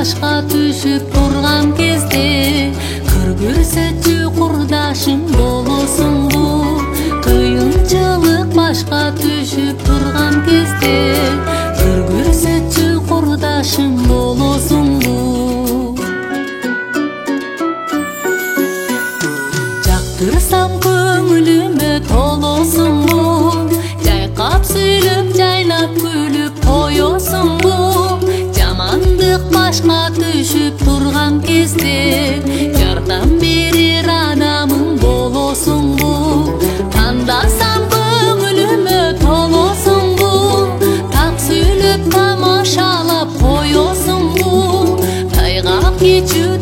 башка түшүп турган кезде кыр көрсөтчү курдашың болосуңбу. Кыйынчылык башка түшүп турган кезде кыр көрсөтчү курдашың болосуңбу. Жактырсам көңүлүмө толосуңбу, жайкап сүйлөп жайнап күлүп коесуңбу. Жамандык башка түшүп турган кезде жардам берер адамың болосуңбу. Тандасам көңүлүмө толосуңбу, так сүйлөп тамашалап коесуңбу. Тайгак кечүү